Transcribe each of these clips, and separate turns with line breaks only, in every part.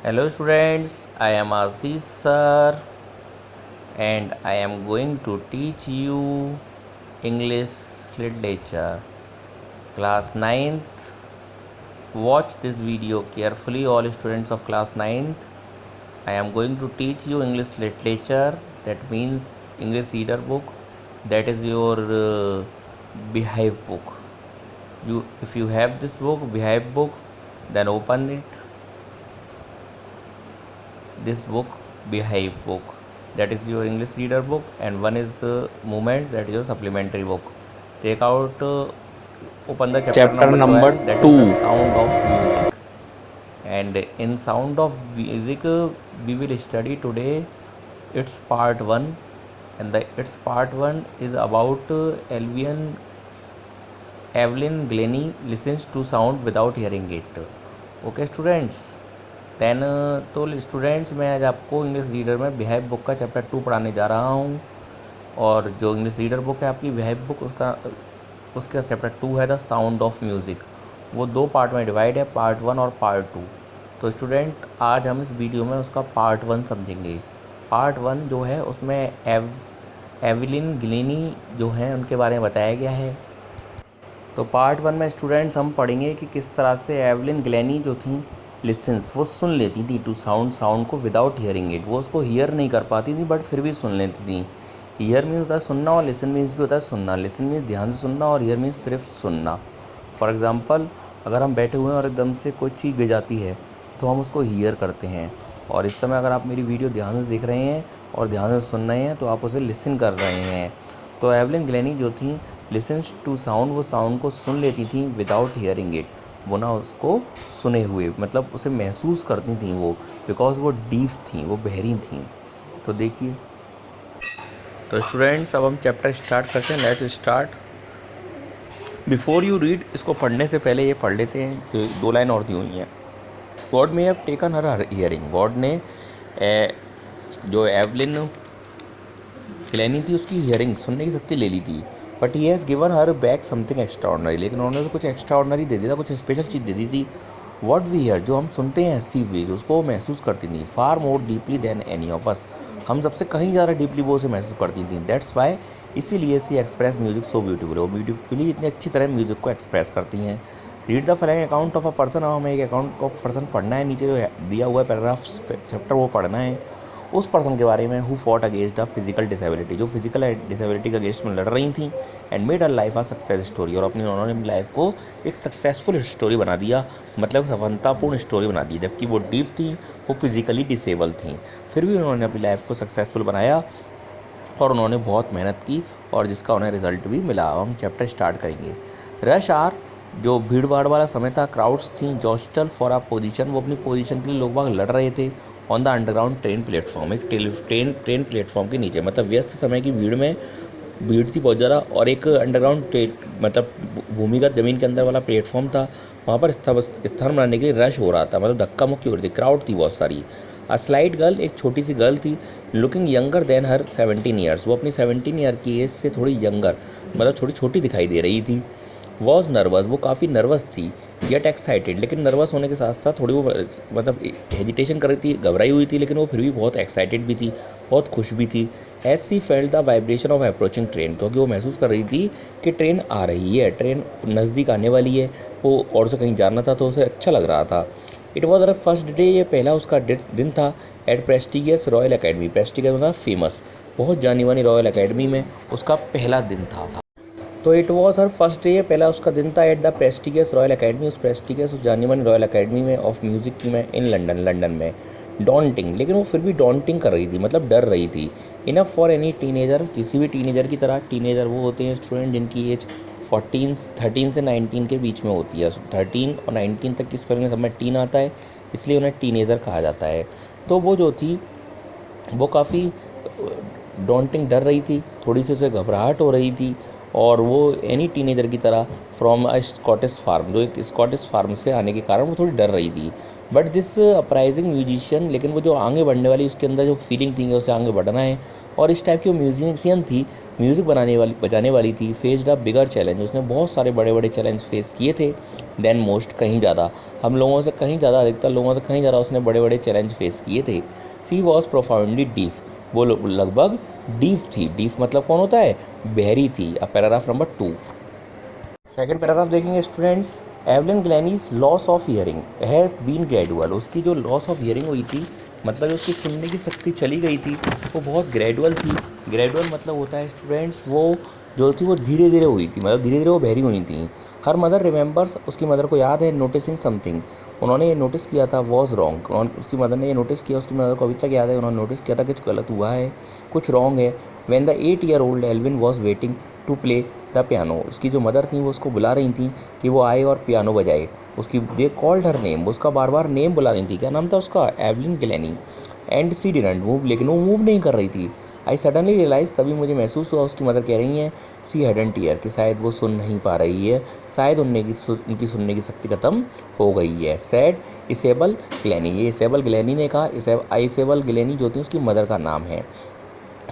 Hello students, I am Aziz sir and I am going to teach you English literature. Class 9th, watch this video carefully all students of class 9th. I am going to teach you English literature, that means English reader book, that is your Behave book. If you have this book, Behave book, then open it. This book, Behave book, that is your English reader book, and one is Movement, that is your supplementary book. Take out, open the chapter
Chapter
number
number
12, that is the
2.
Sound of Music. And in Sound of Music, we will study today its part 1, and its part 1 is about Evelyn Glennie listens to sound without hearing it. Okay students, then तो students मैं आज आपको English reader में beehive book का chapter 2 पढ़ाने जा रहा हूँ। और जो इंग्लिश रीडर बुक है आपकी बिहेव बुक, उसका चैप्टर 2 है द साउंड ऑफ म्यूज़िक। वो दो पार्ट में डिवाइड है, पार्ट 1 और पार्ट 2। तो स्टूडेंट आज हम इस वीडियो में उसका पार्ट 1 समझेंगे। पार्ट 1 जो है उसमें एवलिन ग्लेनी जो हैं उनके बारे में बताया गया है। तो पार्ट 1 में स्टूडेंट्स हम पढ़ेंगे कि किस तरह से एवलिन ग्लेनी जो थी लिसन्स, वो सुन लेती थी टू साउंड को विदाउट हियरिंग इट। वो उसको हियर नहीं कर पाती थी बट फिर भी सुन लेती थी। हियर मीन्स होता है सुनना और लिसन मीन्स भी होता है सुनना। लिसन मीन्स ध्यान से सुनना और हियर मीन्स सिर्फ सुनना। फॉर एग्ज़ाम्पल, अगर हम बैठे हुए हैं और एकदम से कोई चीज़ गिर जाती है तो हम उसको हियर करते हैं। और इस समय अगर आप मेरी वीडियो ध्यान से देख रहे हैं और ध्यान से सुन रहे हैं तो आप उसे लिसन कर रहे हैं। तो एवलिन ग्लेनी जो थी लिसन्स टू साउंड, वो साउंड को सुन लेती थी विदाउट हियरिंग इट। वो ना उसको सुने हुए, मतलब उसे महसूस करती थी वो, बिकॉज वो डीफ थी, वो बहरी थी। तो देखिए, तो स्टूडेंट्स अब हम चैप्टर स्टार्ट करते हैं। Let's start. Before you read, इसको पढ़ने से पहले ये पढ़ लेते हैं, जो 2 लाइन और दी हुई हैं। God may have taken her hearing. God ने जो एवलिन ग्लेनी थी उसकी हियरिंग, सुनने की शक्ति ले ली थी। But he has given her back something extra ordinary, लेकिन उन्होंने तो कुछ एक्स्ट्रा ऑर्डनरी दे दिया था, कुछ स्पेशल चीज़ दे दी थी। वॉट वी हियर, जो हम सुनते हैं, सी वेज, उसको वो महसूस करती थी। Far more deeply than any of us, हम सबसे कहीं ज़्यादा डीपली वो उसे महसूस करती थी। दैट्स वाई, इसीलिए सी एक्सप्रेस म्यूजिक सो ब्यूटीफुल, वो ब्यूटीफुली इतनी अच्छी तरह म्यूजिक को एक्सप्रेस करती हैं। Read the following account of a person. अब हमें एक अकाउंट ऑफ पर्सन पढ़ना है, नीचे जो दिया हुआ है पैराग्राफ चैप्टर वो पढ़ना है। उस पर्सन के बारे में who fought against a physical disability, जो फिजिकल डिसेबिलिटी के अगेंस्ट में लड़ रही थी। And made a life a success story, और उन्होंने लाइफ को एक सक्सेसफुल स्टोरी बना दिया, मतलब सफलतापूर्ण स्टोरी बना दी। जबकि वो डीफ थी, वो फिजिकली डिसेबल थी, फिर भी उन्होंने अपनी लाइफ को सक्सेसफुल बनाया और उन्होंने बहुत मेहनत की और जिसका उन्हें रिजल्ट भी मिला। अब हम चैप्टर स्टार्ट करेंगे। रश आर, जो भीड़ भाड़ वाला समय था, क्राउड्स थी, जॉस्टल फॉर अ पोजीशन, वो अपनी पोजीशन के लिए लोग बाग लड़ रहे थे। On the underground train platform, एक ट्रेन प्लेटफॉर्म के नीचे, मतलब व्यस्त समय की भीड़ में भीड़ थी बहुत ज़्यादा, और एक अंडरग्राउंड ट्रेन, मतलब भूमिगत ज़मीन के अंदर वाला प्लेटफॉर्म था। वहाँ पर स्थान बनाने के लिए रश हो रहा था, मतलब धक्का मुक्की हो रही थी, क्राउड थी बहुत सारी। अ स्लाइट गर्ल, एक छोटी सी गर्ल थी, लुकिंग यंगर देन हर 17 ईयर्स, वो अपनी 17 ईयर की एज से थोड़ी यंगर, मतलब थोड़ी छोटी दिखाई दे रही थी। वॉज नर्वस, वो काफ़ी नर्वस थी। गेट एक्साइटेड, लेकिन नर्वस होने के साथ साथ थोड़ी वो मतलब हेजिटेशन कर रही थी, घबराई हुई थी, लेकिन वो फिर भी बहुत एक्साइटेड भी थी, बहुत खुश भी थी। As she felt the vibration of approaching train, क्योंकि वो महसूस कर रही थी कि ट्रेन आ रही है, ट्रेन नज़दीक आने वाली है। वो और से कहीं जाना था तो उसे अच्छा लग रहा था। It was her first day, ये पहला उसका दिन था। At prestigious royal academy, prestigious मतलब फेमस, बहुत जानी मानी रॉयल अकेडमी में उसका पहला दिन था। तो it was her first day, पहला उसका दिन था। एट द प्रेस्टिगियस रॉयल अकेडमी, उस प्रेस्टिगियस, उस जानी मानी रॉयल अकेडमी में ऑफ म्यूज़िक की में, इन लंदन में। डॉन्टिंग, लेकिन वो फिर भी डॉन्टिंग कर रही थी, मतलब डर रही थी। इनफ फॉर एनी टीनेजर, किसी भी टीनेजर की तरह। टीनेजर वो होते हैं स्टूडेंट जिनकी एज 13 से 19 के बीच में होती है। 13 और 19 तक की स्पेलिंग सब में टीन आता है, इसलिए उन्हें टीनेजर कहा जाता है। तो वो जो थी वो काफ़ी डॉन्टिंग, डर रही थी, थोड़ी सी उसे घबराहट हो रही थी। और वो एनी टीनेजर की तरह फ्रॉम अ स्कॉटिश फार्म, जो एक स्कॉटिश फार्म से आने के कारण वो थोड़ी डर रही थी। बट दिस अपराइजिंग म्यूजिशियन, लेकिन वो जो आगे बढ़ने वाली उसके अंदर जो फीलिंग थी उसे आगे बढ़ना है और इस टाइप की वो म्यूजिशियन थी, म्यूज़िक बजाने वाली थी, फेस्ड अ बिगर चैलेंज, उसने बहुत सारे बड़े बड़े चैलेंज फेस किए थे। देन मोस्ट, कहीं ज़्यादा, हम लोगों से कहीं ज़्यादा, अधिकतर लोगों से कहीं ज़्यादा उसने बड़े बड़े चैलेंज फेस किए थे। सी वॉज प्रोफाउंडली डीफ, वो लगभग डीफ थी। डीफ मतलब कौन होता है? बहरी थी। अब पैराग्राफ नंबर 2, सेकेंड पैराग्राफ देखेंगे students. Evelyn Glennie's loss of hearing has been gradual, उसकी जो लॉस ऑफ हियरिंग हुई थी, मतलब जो उसकी सुनने की शक्ति चली गई थी, वो बहुत ग्रेजुअल थी। ग्रेजुअल मतलब होता है स्टूडेंट्स, वो जो थी वो धीरे धीरे हुई थी, मतलब धीरे धीरे वो बहरी हुई थी। हर मदर रिमेंबर्स, उसकी मदर को याद है, नोटिसिंग समथिंग, उन्होंने ये नोटिस किया था, वॉज रॉन्ग, उसकी मदर ने ये नोटिस किया, उसकी मदर को अभी तक याद है, उन्होंने नोटिस किया था कि कुछ गलत हुआ है, कुछ रॉन्ग है। When the 8-year-old Evelyn was waiting to play the piano, उसकी जो मदर थी वो उसको बुला रही थी कि वो आए और पियानो बजाए। उसकी दे कॉल्ड हर नेम, उसका बार बार नेम बुला रही थी। क्या नाम था उसका? Evelyn Glennie. And she didn't move, लेकिन वो मूव नहीं कर रही थी। आई सडनली रियलाइज, तभी मुझे महसूस हुआ, उसकी मदर कह रही हैं, सी हेडंट ईयर, कि शायद वो सुन नहीं पा रही है, शायद उनकी सुनने की शक्ति खत्म हो गई है। सैड इसेबल ग्लैनी, ये इसेबल ग्लैनी ने कहा। इसेबल ग्लैनी जो थी उसकी मदर का नाम है।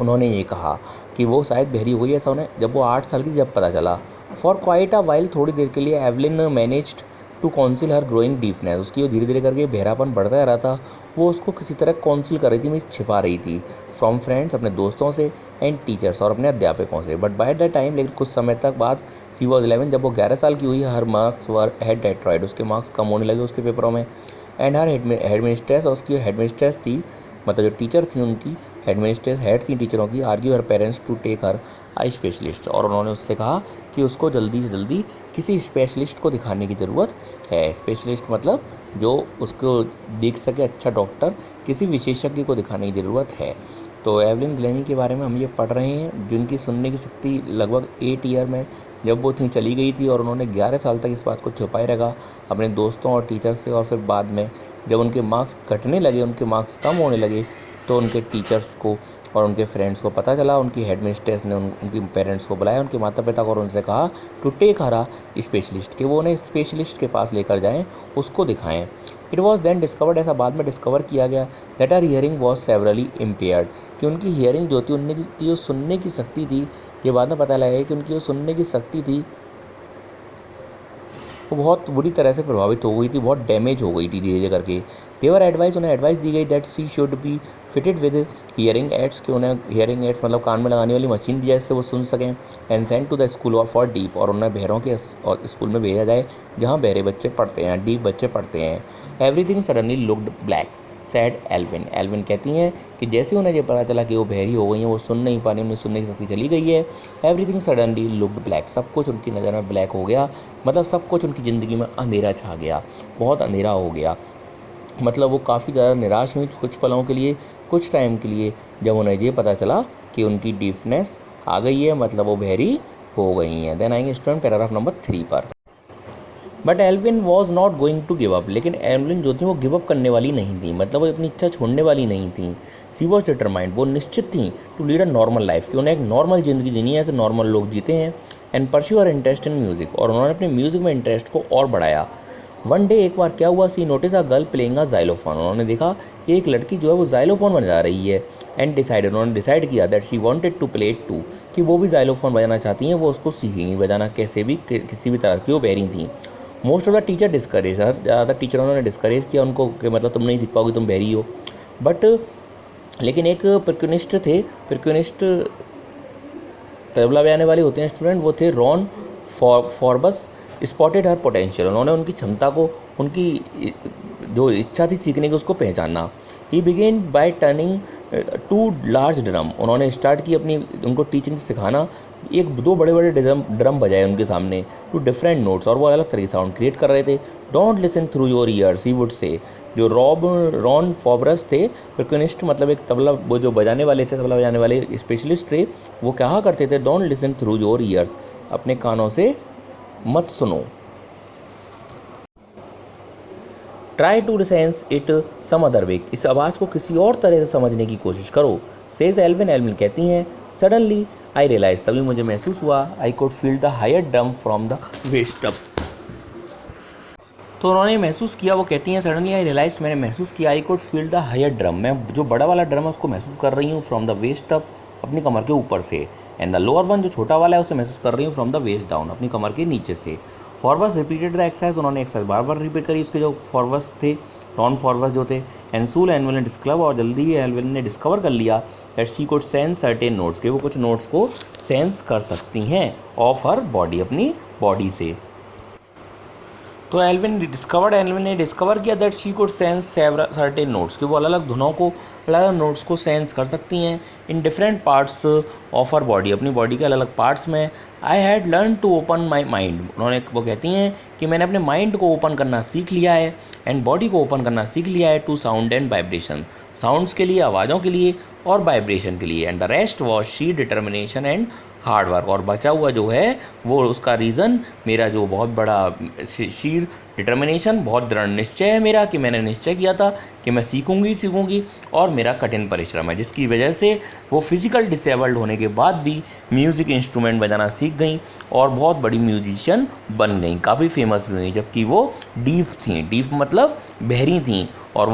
उन्होंने ये कहा कि वो शायद बहरी हो गई, ऐसा उन्हें जब वो 8 साल की जब पता चला। फॉर क्वाइट अ वाइल, थोड़ी देर के लिए, Evelyn managed to conceal her growing deafness, उसकी वो धीरे धीरे करके बहरापन बढ़ता जा रहा था, वो उसको किसी तरह काउंसिल कर रही थी, मीन्स छिपा रही थी। फ्रॉम फ्रेंड्स, अपने दोस्तों से, एंड टीचर्स, और अपने अध्यापकों से। बट बाय द टाइम, लेकिन कुछ समय तक बाद, सी वॉज 11, जब वो 11 साल की हुई, हर मार्क्स वर हैड डेट्रॉयड, उसके मार्क्स कम होने लगे उसके पेपरों में। एंड हर हेडमिस्ट्रेस, और उसकी हेडमिस्ट्रेस थी, मतलब जो टीचर थी उनकी, हेडमिस्ट्रेस हेड थी टीचरों की, argue her parents to take her eye specialist, और उन्होंने उससे कहा कि उसको जल्दी से जल्दी किसी स्पेशलिस्ट को दिखाने की ज़रूरत है। स्पेशलिस्ट मतलब जो उसको देख सके, अच्छा डॉक्टर, किसी विशेषज्ञ को दिखाने की ज़रूरत है। तो एवलिन ग्लैनी के बारे में हम ये पढ़ रहे हैं, जिनकी सुनने की शक्ति लगभग 8 ईयर में जब वो थी चली गई थी, और उन्होंने 11 साल तक इस बात को छुपाए रखा अपने दोस्तों और टीचर से। और फिर बाद में जब उनके मार्क्स घटने लगे, उनके मार्क्स कम होने लगे, तो उनके टीचर्स को और उनके फ्रेंड्स को पता चला। उनकी हेडमिस्ट्रेस ने उनकी पेरेंट्स को बुलाया, उनके माता पिता को, और उनसे कहा टू टेक हरा स्पेशलिस्ट, कि वो उन्हें स्पेशलिस्ट के पास लेकर जाएं, उसको दिखाएं। इट वॉज देन डिस्कवर्ड, ऐसा बाद में डिस्कवर किया गया, that her hearing was severely impaired, कि उनकी हियरिंग जो थी, उनकी जो सुनने की शक्ति थी, ये बाद में पता लगा कि उनकी जो सुनने की शक्ति थी वो बहुत बुरी तरह से प्रभावित हो गई थी, बहुत डैमेज हो गई थी धीरे धीरे करके। देवर एडवाइस, उन्हें एडवाइस दी गई that she should be fitted with hearing aids, कि उन्हें हियरिंग एड्स मतलब कान में लगाने वाली मशीन दी जाए जिससे वो सुन सकें। And send to the school और फॉर डीप, और उन्हें बहरों के स्कूल में भेजा जाए जहाँ बहरे बच्चे पढ़ते हैं, डीप बच्चे पढ़ते हैं। Everything suddenly looked black, said Evelyn, Evelyn कहती हैं कि जैसे उन्हें ये पता चला कि वो बहरी हो गई हैं, वो सुन नहीं पा रही, उन्हें सुनने की शक्ति चली गई है। एवरीथिंग सडनली लुक्ड ब्लैक, सब कुछ उनकी नज़र में ब्लैक हो गया, मतलब सब कुछ उनकी ज़िंदगी में अंधेरा छा गया, बहुत अंधेरा हो गया। मतलब वो काफ़ी ज़्यादा निराश हुई कुछ पलों के लिए, कुछ टाइम के लिए, जब उन्हें ये पता चला कि उनकी डीफनेस आ गई है, मतलब वो बहरी हो गई हैं। देन आएंगे स्टूडेंट पैराग्राफ नंबर 3 पर। But Evelyn was not going to give up, लेकिन एल्विन जो थी वो गिव अप करने वाली नहीं थी, मतलब वो अपनी इच्छा छोड़ने वाली नहीं थी। सी वॉज डिटरमाइंड, वो निश्चित थी, to lead a normal life, कि उन्हें एक नॉर्मल ज़िंदगी जीनी है, ऐसे नॉर्मल लोग जीते हैं। And pursue her interest in music, और उन्होंने अपने म्यूज़िक में इंटरेस्ट को और बढ़ाया। वन डे, एक बार क्या हुआ, she notice a girl playing a xylophone, उन्होंने देखा एक लड़की जो है वो जाइलोफोन बजा रही है। एंड डिसाइडेड, उन्होंने डिसाइड किया that she wanted to play it too, कि वो भी जाइलोफोन बजाना चाहती हैं, वो उसको सीखेंगी बजाना, कैसे भी किसी भी तरह की वो बहरी थी। Most of the teacher discourage, हर ज़्यादातर टीचरों ने डिस्करेज किया उनको कि मतलब तुम नहीं सीख पाओगे, तुम बहरी हो। बट लेकिन एक परक्यूनिस्ट थे, परक्यूनिस्ट तबला बजाने वाले होते हैं स्टूडेंट, वो थे रॉन फॉर्बस, स्पॉटेड हर पोटेंशियल, उन्होंने उनकी क्षमता को, उनकी जो इच्छा थी सीखने की, उसको पहचाना। He began by turning to large drum, उन्होंने स्टार्ट की अपनी उनको टीचिंग सिखाना, एक दो बड़े बड़े ड्रम बजाए उनके सामने, टू डिफरेंट नोट्स, और वो अलग तरह के साउंड क्रिएट कर रहे थे। Don't listen through your years, he would say, जो रॉन फॉर्बस थे परक्यूनिस्ट, मतलब एक तबला, वो जो बजाने वाले थे, तबला बजाने वाले स्पेशलिस्ट थे, वो कहा करते थे don't listen through your ears, अपने कानों से मत सुनो। Try to sense it some other way, इस आवाज़ को किसी और तरह से समझने की कोशिश करो। सेज एल्विन, एल्विन कहती हैं, सडनली आई रियलाइज, तभी मुझे महसूस हुआ, I could feel the higher drum from the waist up, तो उन्होंने महसूस किया, वो कहती हैं सडनली आई रियलाइज, मैंने महसूस किया I could feel the higher drum, मैं जो बड़ा वाला ड्रम है उसको महसूस कर रही हूँ फ्रॉम द वेस्ट अप, अपनी कमर के ऊपर से, एंड द लोअर वन जो छोटा वाला है उसे महसूस कर रही हूँ फ्रॉम द वेस्ट डाउन, अपनी कमर के नीचे से। फॉरवर्ड्स रिपीटेड द एक्सरसाइज, उन्होंने एक्सरसाइज बार बार रिपीट करी, उसके जो फॉरवर्ड्स थे, नॉन फॉरवर्ड्स जो थे। एंड सूल एल्विन ने डिस्कवर, और जल्दी ही एल्विन ने डिस्कवर कर लिया that she could sense certain notes, कि वो कुछ नोट्स को सेंस कर सकती हैं ऑफ हर बॉडी, अपनी बॉडी से। तो एल्विन ने डिस्कवर किया that she could sense certain notes, कि वो अलग अलग धुनों को, अलग अलग नोट्स को सेंस कर सकती हैं in different parts of her body, अपनी बॉडी के अलग अलग पार्ट्स में। I had learn to open my mind, वो कहती हैं कि मैंने अपने माइंड को ओपन करना सीख लिया है, एंड बॉडी को ओपन करना सीख लिया है, to sound and vibration, sounds के लिए, आवाज़ों के लिए, और वाइब्रेशन के लिए। And the rest was she determination and hard work, और बचा हुआ जो है वो उसका रीज़न मेरा जो बहुत बड़ा शीर डिटर्मिनेशन, बहुत दृढ़ निश्चय है मेरा, कि मैंने निश्चय किया था कि मैं सीखूंगी, और मेरा कठिन परिश्रम है, जिसकी वजह से वो फिज़िकल डिसेबल्ड होने के बाद भी म्यूज़िक इंस्ट्रूमेंट बजाना सीख गई और बहुत बड़ी म्यूजिशियन बन गई, काफ़ी फेमस भी हुई, जबकि वो डीफ थी, डीफ मतलब बहरी थी, और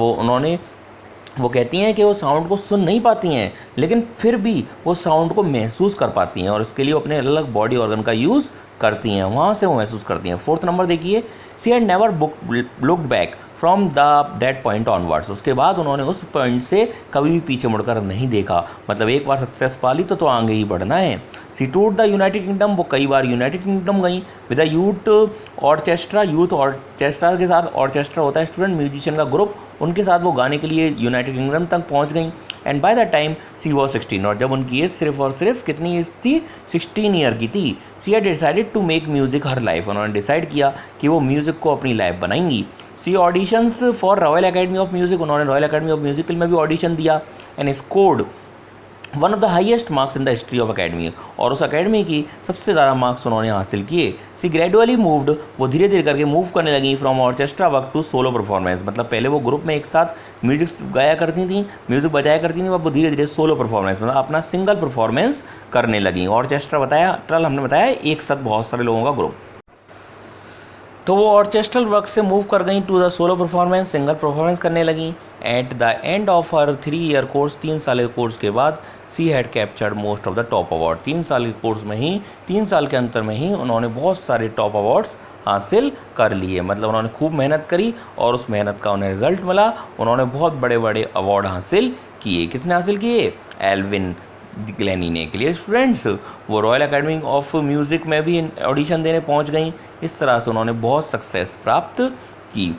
वो कहती हैं कि वो साउंड को सुन नहीं पाती हैं, लेकिन फिर भी वो साउंड को महसूस कर पाती हैं, और इसके लिए वो अपने अलग अलग बॉडी ऑर्गन का यूज़ करती हैं, वहाँ से वो महसूस करती हैं। 4th नंबर देखिए, she had never looked back from that point onwards, उसके बाद उन्होंने उस पॉइंट से कभी भी पीछे मुड़कर नहीं देखा, मतलब एक बार सक्सेस पा ली तो आगे ही बढ़ना है। सी टूर द यूनाइटेड किंगडम, वो कई बार यूनाइटेड किंगडम गई विद द यूथ ऑर्केस्ट्रा के साथ, ऑर्केस्ट्रा होता है स्टूडेंट म्यूजिशियन का ग्रुप, उनके साथ वो गाने के लिए यूनाइटेड किंगडम तक पहुंच गई। And by the time she was 16, और जब उनकी एज सिर्फ और सिर्फ कितनी एज थी, 16 ईयर की थी। She had decided to make music her life, उन्होंने डिसाइड किया कि वो म्यूज़िक को अपनी लाइफ बनाएंगी। She auditions for Royal Academy of Music, उन्होंने रॉयल अकेडमी ऑफ म्यूज़िक में भी ऑडिशन दिया, and scored one of the highest marks in the history of academy, और उस अकेडमी की सबसे ज़्यादा मार्क्स उन्होंने हासिल किए। सी ग्रेजुअली मूव्ड, वो धीरे धीरे करके मूव करने लगी from orchestra work to solo performance, मतलब पहले वो ग्रुप में एक साथ म्यूजिक गाया करती थी, म्यूजिक बजाया करती थी, वो धीरे धीरे सोलो परफॉर्मेंस मतलब अपना सिंगल परफॉर्मेंस करने लगी। ऑर्केस्ट्रा हमने बताया एक साथ बहुत सारे लोगों का ग्रुप, तो वो ऑर्केस्ट्रल वर्क से मूव कर गई to the solo performance, single performance करने लगी। At the end of her 3 year course, 3 साल के कोर्स के बाद, she had captured most of the top award, 3 साल के कोर्स में ही, 3 साल के अंतर में ही उन्होंने बहुत सारे टॉप अवार्ड्स हासिल कर लिए, मतलब उन्होंने खूब मेहनत करी और उस मेहनत का उन्हें रिजल्ट मिला, उन्होंने बहुत बड़े बड़े अवार्ड हासिल किए। किसने हासिल किए? एल्विन ग्लेनी ने। क्लियर स्टूडेंट्स, वो रॉयल एकेडमी ऑफ म्यूज़िक में भी ऑडिशन देने पहुंच गई। इस तरह से उन्होंने बहुत सक्सेस प्राप्त की,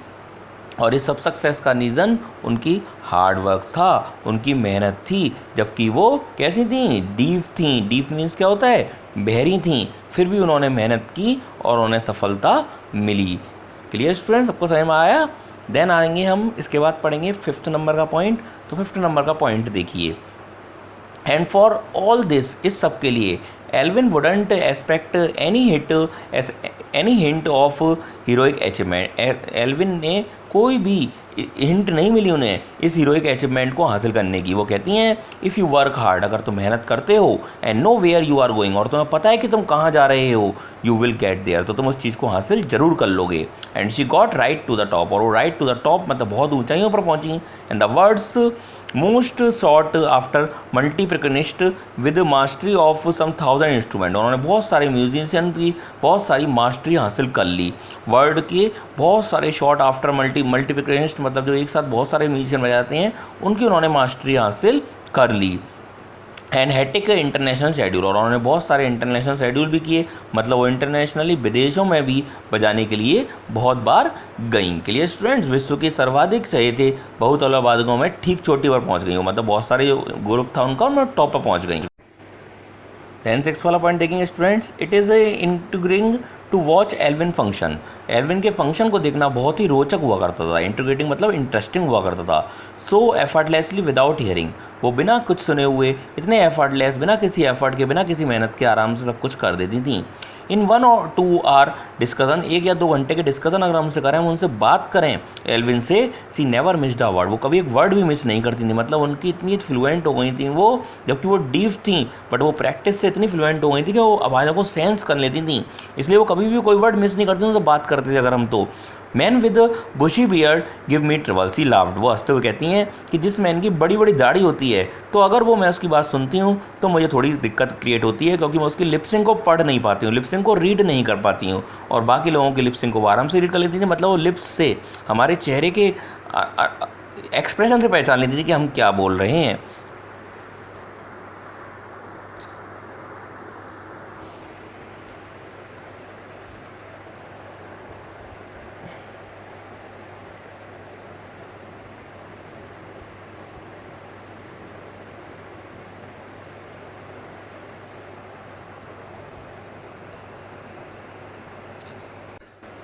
और इस सब सक्सेस का रीज़न उनकी हार्ड वर्क था, उनकी मेहनत थी, जबकि वो कैसी थी? डीफ थी। डीफ मीन्स क्या होता है? बहरी थी, फिर भी उन्होंने मेहनत की और उन्हें सफलता मिली। क्लियर स्टूडेंट्स, सबको समझ में आया? देन आएंगे हम, इसके बाद पढ़ेंगे 5th नंबर का पॉइंट। तो 5th नंबर का पॉइंट देखिए, एंड फॉर ऑल दिस, इस सब के लिए, Evelyn wouldn't expect any hint of heroic achievement, Evelyn ने कोई भी हिंट नहीं मिली उन्हें इस हीरोइक अचीवमेंट को हासिल करने की। वो कहती हैं इफ़ यू वर्क हार्ड, अगर तुम मेहनत करते हो, and know where you are going, और तुम्हें पता है कि तुम कहाँ जा रहे हो, यू विल गेट देयर, तो तुम उस चीज़ को हासिल जरूर कर लोगे। And she got right to the top, और वो राइट टू द टॉप मतलब बहुत ऊंचाइयों पर पहुंची। And the world's most sought after multi percussionist with mastery of some 1000 instrument, उन्होंने बहुत सारे म्यूजिशियन की बहुत सारी मास्टरी हासिल कर ली। वर्ड के बहुत सारे शॉर्ट आफ्टर मल्टीप्लिकेनिस्ट मतलब जो एक साथ बहुत सारे म्यूजिशियन बजाते हैं, उनकी उन्होंने मास्टरी हासिल कर ली। एंड हैटिक इंटरनेशनल शेड्यूल, और उन्होंने बहुत सारे इंटरनेशनल शेड्यूल भी किए, मतलब वो इंटरनेशनली विदेशों में भी बजाने के लिए बहुत बार गई। क्लियर स्टूडेंट्स, विश्व की सर्वाधिक चहेते बहुतौला वादकों में ठीक चोटी पर पहुंच गई हो, मतलब बहुत सारे जो ग्रुप था उनका उनमें टॉप पर पहुंच गई। 10-6 वाला पॉइंट देखेंगे students, it is intriguing to watch Evelyn function, Evelyn के फंक्शन को देखना बहुत ही रोचक हुआ करता था। इंटीग्रेटिंग मतलब इंटरेस्टिंग हुआ करता था। सो एफर्टलेसली विदाउट हियरिंग, वो बिना कुछ सुने हुए, इतने एफर्टलेस, बिना किसी एफर्ट के, बिना किसी मेहनत के आराम से सब कुछ कर देती थी। इन 1 or 2 आवर डिस्कशन, 1 या 2 घंटे के डिस्कशन अगर हमसे करें, हम उनसे बात करें एल्विन से, सी नेवर मिस्ड अ वर्ड, वो कभी एक वर्ड भी मिस नहीं करती थी, मतलब उनकी इतनी फ्लुएंट हो गई थी वो, जबकि वो डीफ थी, बट वो प्रैक्टिस से इतनी फ्लुएंट हो गई थी कि वो आवाज़ों को सेंस कर लेती थी, इसलिए वो कभी भी कोई वर्ड मिस नहीं करती, उनसे बात करते थे अगर हम तो। Man with bushy beard give me trouble, she laughed, वो हंसते हुए कहती हैं कि जिस मैन की बड़ी बड़ी दाढ़ी होती है तो अगर वो मैं उसकी बात सुनती हूँ तो मुझे थोड़ी दिक्कत क्रिएट होती है, क्योंकि मैं उसकी लिपसिंग को पढ़ नहीं पाती हूँ, लिपसिंग को रीड नहीं कर पाती हूँ, और बाकी लोगों की लिपसिंग को वो आराम से रीड कर लेती थी। मतलब वो लिप्स से हमारे चेहरे के एक्सप्रेशन से पहचान लेती थी कि हम क्या बोल रहे हैं।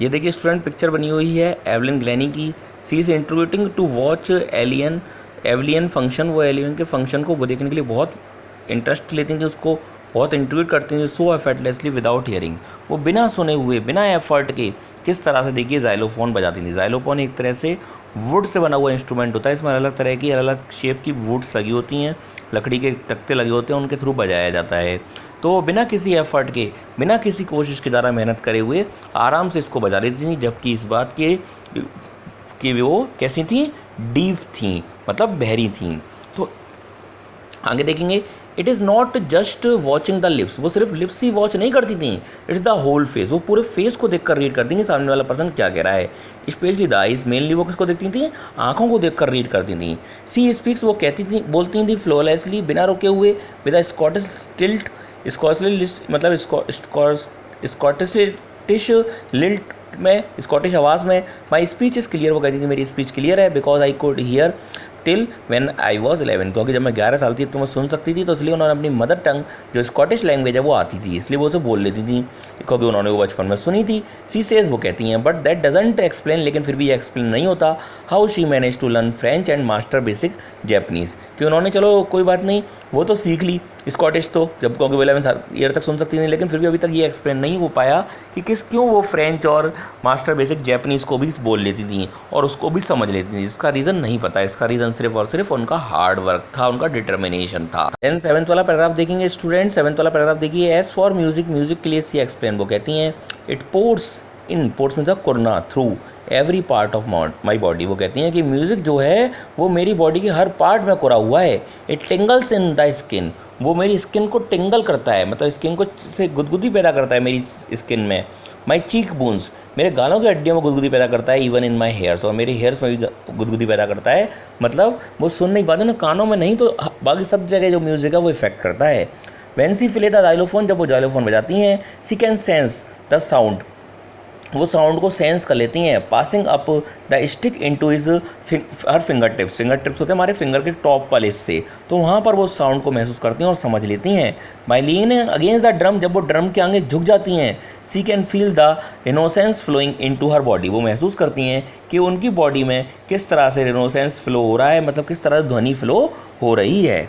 ये देखिए स्टूडेंट, पिक्चर बनी हुई है एवलिन ग्लैनी की। सी इज़ इंट्रोड्यूटिंग टू वॉच एवलियन फंक्शन, वो एलियन के फंक्शन को वो देखने के लिए बहुत इंटरेस्ट लेती थी, उसको बहुत इंट्रोड्यूट करती थी। सो एफर्टलेसली विदाउट हियरिंग, वो बिना सुने हुए बिना एफर्ट के किस तरह से देखिए जाइलोफोन बजाती थी। जाइलोफोन एक तरह से वुड से बना हुआ इंस्ट्रूमेंट होता है, इसमें अलग अलग तरह की अलग अलग शेप की वुड्स लगी होती हैं, लकड़ी के तख्ते लगे होते हैं, उनके थ्रू बजाया जाता है। तो बिना किसी एफर्ट के, बिना किसी कोशिश के द्वारा मेहनत करे हुए आराम से इसको बजा लेती थी, जबकि इस बात के कि वो कैसी थी, डीफ थी, मतलब बहरी थी। तो आगे देखेंगे, it is not just watching the lips, वो सिर्फ लिप्स ही वॉच नहीं करती थी, इट्स द होल फेस, वो पूरे फेस को देखकर रीड करती थी सामने वाला पर्सन क्या कह रहा है। स्पेशली द आइज, मेनली वो किसको देखती थी, आंखों को देखकर रीड करती थी। सी स्पीक्स, वो कहती थी, बोलती थी फ्लोलेसली, बिना रुके हुए, विद स्कॉटिश टिल्ट, स्कॉटिश मतलब स्कॉटिश लिल्ट में, स्कॉटिश आवाज़ में। माई स्पीच इज़ क्लियर, वो कहती थी मेरी स्पीच क्लियर है, because I could hear till when I was 11, क्योंकि जब मैं 11 साल थी तो मैं सुन सकती थी, तो इसलिए उन्होंने अपनी मदर टंग जो स्कॉटिश लैंग्वेज है वो आती थी, इसलिए वो उसे बोल लेती थी, क्योंकि उन्होंने वो बचपन में सुनी थी। सी सेज, वो कहती हैं, बट दैट डजंट एक्सप्लेन, लेकिन फिर भी ये एक्सप्लेन नहीं होता, how she manage to learn French and master basic Japanese, कि उन्होंने चलो कोई बात नहीं वो तो सीख ली स्कॉटिश तो, जब क्योंकि वो 11 ईयर तक सुन सकती थी, लेकिन फिर भी अभी तक ये एक्सप्लेन नहीं हो पाया कि क्यों वो फ्रेंच और मास्टर बेसिक जैपनीज़ को भी बोल लेती थी और उसको भी समझ लेती थी। इसका रीज़न नहीं पता, इसका रीज़न सिर्फ और सिर्फ उनका हार्ड वर्क था, उनका डिटर्मिनेशन था। देन 7th वाला पैराग्राफ देखेंगे स्टूडेंट, 7th वाला पैराग्राफ देखिए, एज फॉर म्यूजिक, म्यूजिक के लिए सी एक्सप्लेन, वो कहती हैं, इट पोर्स इन, पोर्स में था कुरना, through every part of my body, वो कहती हैं कि म्यूज़िक जो है वो मेरी बॉडी के हर पार्ट में कुरा हुआ है। इट टिंगल्स इन द स्किन, वो मेरी स्किन को टिंगल करता है, मतलब स्किन को से गुदगुदी पैदा करता है मेरी स्किन में। माई चीक बोन्स, मेरे गालों की हड्डियों में गुदगुदी पैदा करता है। इवन इन माई हेयर्स, और मेरे हेयर्स में भी गुदगुदी पैदा करता है, मतलब वो सुन नहीं पाते ना कानों में, नहीं तो बाकी सब जगह जो म्यूज़िक है वो इफेक्ट करता है। Van C field the xylophone, जब वो जाइलोफोन बजाती हैं, she can sense the sound, वो साउंड को सेंस कर लेती हैं, passing up the stick into his her finger tips, finger tips होते हैं हमारे फिंगर के टॉप वाले हिस्से, तो वहाँ पर वो साउंड को महसूस करती हैं और समझ लेती हैं। By lean against the drum, जब वो ड्रम के आगे झुक जाती हैं, she can feel the innocence flowing into her body, वो महसूस करती हैं कि उनकी बॉडी में किस तरह से इनोसेंस फ्लो हो रहा है, मतलब किस तरह से ध्वनि फ्लो हो रही है।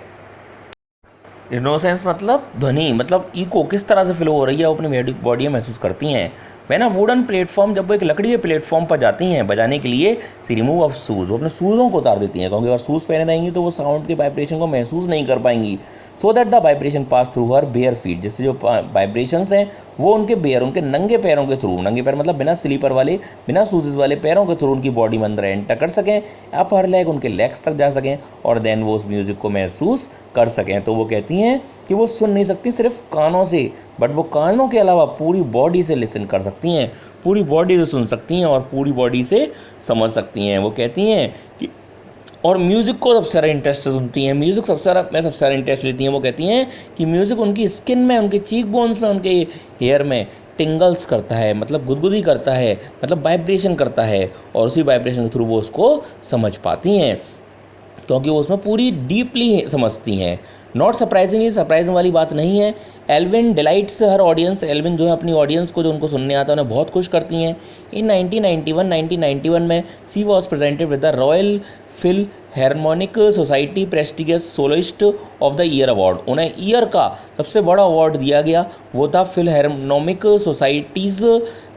इनोसेंस मतलब ध्वनि, मतलब इको किस तरह से फ्लो हो रही है, वो अपनी बॉडी में महसूस करती हैं। वैन अ वुडन प्लेटफॉर्म, जब वो एक लकड़ी के प्लेटफॉर्म पर जाती हैं बजाने के लिए, सी रिमूव ऑफ शूज़, वो अपने शूज़ों को उतार देती हैं, क्योंकि अगर शूज़ पहने रहेंगी तो वो साउंड के वाइब्रेशन को महसूस नहीं कर पाएंगी। So that the vibration pass through her bare feet, जिससे जो वाइब्रेशंस हैं वो उनके बेयर, उनके नंगे पैरों के थ्रू, नंगे पैर मतलब बिना स्लीपर वाले, बिना शूज़ वाले पैरों के थ्रू उनकी बॉडी में अंदर एंटर कर सकें, अप हर लेग, उनके लेग्स तक जा सकें, और देन वो उस म्यूज़िक को महसूस कर सकें। तो वो कहती हैं कि वो सुन नहीं सकती सिर्फ कानों से, बट वो कानों के अलावा पूरी बॉडी से लिसन कर सकती हैं, पूरी बॉडी से सुन सकती हैं और पूरी बॉडी से समझ सकती हैं। वो कहती हैं कि और म्यूज़िक को सबसे ज़्यादा इंटरेस्ट से सुनती हैं, म्यूज़िक सबसे ज़्यादा इंटरेस्ट लेती हैं। वो कहती हैं कि म्यूज़िक उनकी स्किन में, उनके चीक बोन्स में, उनके हेयर में टिंगल्स करता है, मतलब गुदगुदी करता है, मतलब वाइब्रेशन करता है, और उसी वाइब्रेशन के थ्रू वो उसको समझ पाती हैं, क्योंकि वो उसमें पूरी डीपली समझती हैं। नॉट सरप्राइजिंग, सरप्राइजिंग वाली बात नहीं है। एल्विन डिलाइट्स हर ऑडियंस, एल्विन जो है अपनी ऑडियंस को, जो उनको सुनने आता है, उन्हें बहुत खुश करती हैं। इन 1991 में she was presented with the Royal Philharmonic Society prestigious soloist of the year award, उन्हें ईयर का सबसे बड़ा अवार्ड दिया गया, वो था फिल हारमोनिक सोसाइटीज़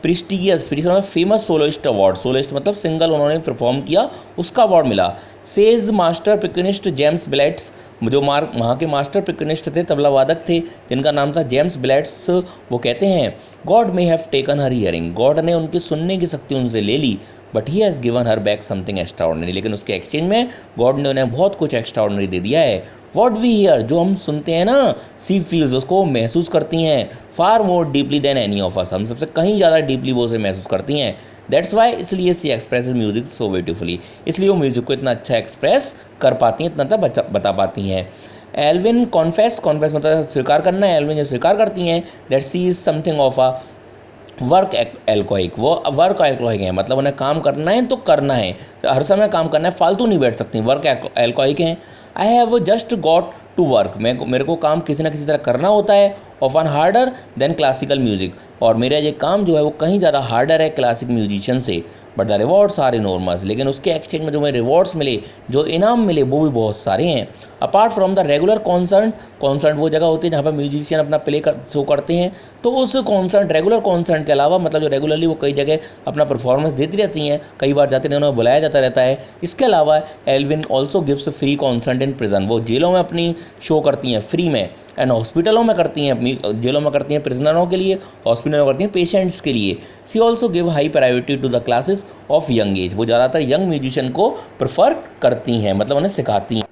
प्रेस्टिगियस मतलब फेमस सोलोइस्ट अवार्ड, सोलोइस्ट मतलब सिंगल उन्होंने परफॉर्म किया उसका अवार्ड मिला। सेज मास्टर पिकनिस्ट जेम्स ब्लैट्स, जो वहाँ के मास्टर पिकनिस्ट थे, तबला वादक थे, जिनका नाम था जेम्स ब्लैट्स, वो कहते हैं God may have taken her hearing, God ने उनकी सुनने की शक्ति उनसे ले ली, but he has given her back something extraordinary, लेकिन उसके एक्सचेंज में गॉड ने उन्हें बहुत कुछ एक्स्ट्राऑर्डिनरी दे दिया है। वॉट वी हियर, जो हम सुनते हैं ना, सी फील्स, उसको महसूस करती हैं, far more deeply than any of us, हम सबसे कहीं ज़्यादा डीपली वो उसे महसूस करती हैं। दैट्स वाई, इसलिए सी एक्सप्रेस म्यूजिक सो ब्यूटीफुली, इसलिए वो म्यूजिक को इतना अच्छा एक्सप्रेस कर पाती हैं, इतना अच्छा बता पाती हैं। एल्विन कॉन्फेस, कॉन्फेस मतलब स्वीकार करना है, एल्विन जो स्वीकार करती हैं that she is something of a work alcoholic, वो वर्क एल्कोहलिक है, मतलब उन्हें काम करना है तो करना है, हर समय काम करना है, फालतू नहीं बैठ सकती, वर्क एल्कोहलिक हैं। I have just got to work, मेरे को काम किसी ना किसी तरह करना होता है, often harder than classical music, और मेरा ये काम जो है वो कहीं ज़्यादा हार्डर है क्लासिक म्यूजिशियन से, but the rewards are enormous, लेकिन उसके एक्सचेंज में जो मुझे रिवॉर्ड्स मिले, जो इनाम मिले, वो भी बहुत सारे हैं। Apart from the regular concert, concert वो जगह होती है जहाँ पर म्यूजिशियन अपना शो करते हैं, तो उस कॉन्सर्ट, रेगुलर कॉन्सर्ट के अलावा, मतलब जो रेगुलरली वो कई जगह अपना परफॉर्मेंस देती रहती हैं, कई बार जाते हैं, उन्हें बुलाया जाता रहता है। इसके अलावा Evelyn also gives free concert in prison, वो जेलों में अपनी शो करती हैं फ्री में, एंड हॉस्पिटलों में करती हैं, अपनी जेलों में करती हैं प्रिजनरों के लिए, हॉस्पिटलों में करती हैं पेशेंट्स के लिए। She also give high priority to the classes of young age, वो ज़्यादातर यंग म्यूजिशियन को प्रेफर करती हैं, मतलब उन्हें सिखाती हैं।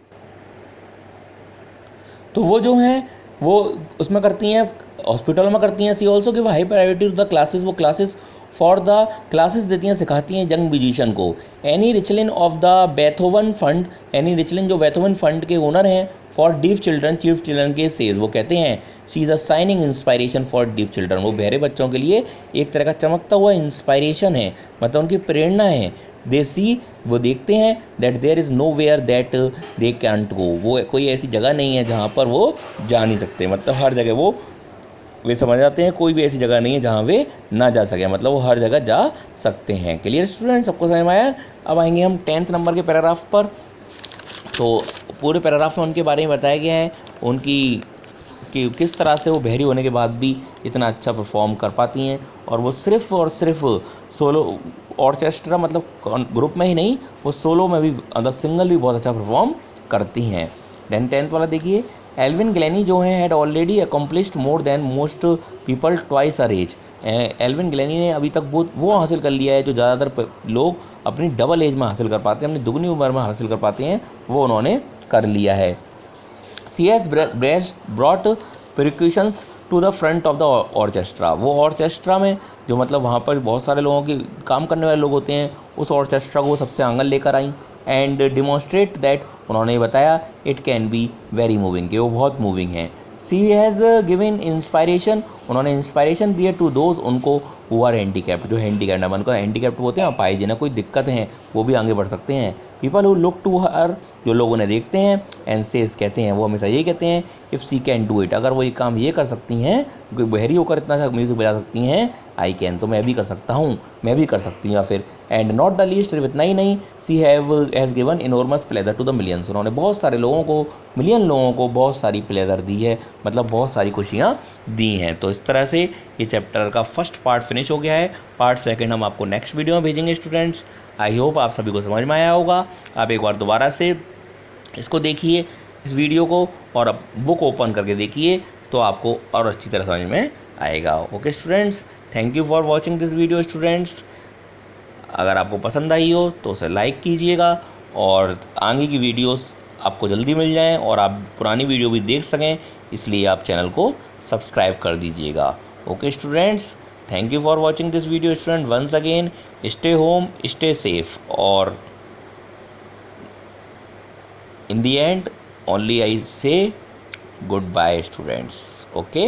तो वो जो हैं वो उसमें करती हैं, हॉस्पिटल में करती हैं। She also give high priority to the classes, वो क्लासेस फॉर द क्लासेस देती हैं, सिखाती हैं यंग म्यूजिशियन को। Annie Richlin of the Beethoven fund, Annie Richlin जो बेथोवन फंड के ओनर हैं, for deaf children, chief children के सेज, वो कहते हैं she is a shining inspiration for deaf children, वो बहरे बच्चों के लिए एक तरह का चमकता हुआ इंस्पायरेशन है, मतलब उनकी प्रेरणा है। दे सी, वो देखते हैं that there is nowhere that they can't go, वो कोई ऐसी जगह नहीं है जहाँ पर वो जा नहीं सकते, मतलब हर जगह वो वे समझ जाते हैं, कोई भी ऐसी जगह नहीं है जहाँ वे ना जा सके, मतलब वो हर जगह जा सकते हैं। क्लियर स्टूडेंट, सबको समझ में आया? अब आएंगे हम 10th नंबर के पैराग्राफ पर। तो पूरे पैराग्राफ में उनके बारे में बताया गया है, उनकी कि किस तरह से वो बहरी होने के बाद भी इतना अच्छा परफॉर्म कर पाती हैं, और वो सिर्फ़ और सिर्फ सोलो ऑर्केस्ट्रा मतलब ग्रुप में ही नहीं, वो सोलो में भी, मतलब सिंगल भी बहुत अच्छा परफॉर्म करती हैं। देन 10th वाला देखिए, एल्विन ग्लैनी जो है had already accomplished more than most people twice her age, Evelyn Glennie ने अभी तक वो हासिल कर लिया है जो ज़्यादातर लोग अपनी डबल एज में हासिल कर पाते हैं, अपनी दुगनी उम्र में हासिल कर पाते हैं, वो उन्होंने कर लिया है। She has brought percussions to the front of the orchestra, वो ऑर्केस्ट्रा में जो मतलब वहाँ पर बहुत सारे लोगों के काम करने वाले लोग होते हैं, उस ऑर्केस्ट्रा को सबसे आंगन लेकर आई, एंड डिमॉन्स्ट्रेट दैट, उन्होंने बताया it can be very moving, कि वो बहुत मूविंग है। सी हैज़ गिवन इंस्पायरेशन, उन्होंने इंस्पायरेशन दी है टू दोज, उनको हु आर हैंडीकैप्ड, जो हैंडीकैप्ड है, उनको हैंडीकैप्ड होते हैं अपाहिज, जिन्हें कोई दिक्कत है वो भी आगे बढ़ सकते हैं। People who look to her, जो लोग उन्हें देखते हैं, एंड सेज कहते हैं, वो हमेशा यही कहते हैं, if she can do it, अगर वो ये काम ये कर सकती हैं, बहरी होकर इतना अच्छा म्यूज़िक बजा सकती हैं, आई कैन, तो मैं भी कर सकता हूँ, मैं भी कर सकती हूँ, या फिर एंड नॉट द लीस्ट, सिर्फ इतना ही नहीं, she has given enormous pleasure to the millions, उन्होंने बहुत सारे लोगों को, मिलियन लोगों को बहुत सारी प्लेजर दी है, मतलब बहुत सारी खुशियाँ दी हैं। तो इस तरह से ये चैप्टर का फर्स्ट पार्ट फिनिश हो गया है। पार्ट सेकंड हम आपको नेक्स्ट वीडियो में भेजेंगे स्टूडेंट्स। आई होप आप सभी को समझ में आया होगा। आप एक बार दोबारा से इसको देखिए, इस वीडियो को, और अब बुक ओपन करके देखिए, तो आपको और अच्छी तरह समझ में आएगा। Okay students, thank you for watching this video students. अगर आपको पसंद आई हो तो उसे लाइक कीजिएगा, और आगे की वीडियोस आपको जल्दी मिल जाएं, और आप पुरानी वीडियो भी देख सकें, इसलिए आप चैनल को सब्सक्राइब कर दीजिएगा। Okay students, thank you for watching this video student. Once again, stay home, stay safe, और in the end only I say goodbye students. Okay.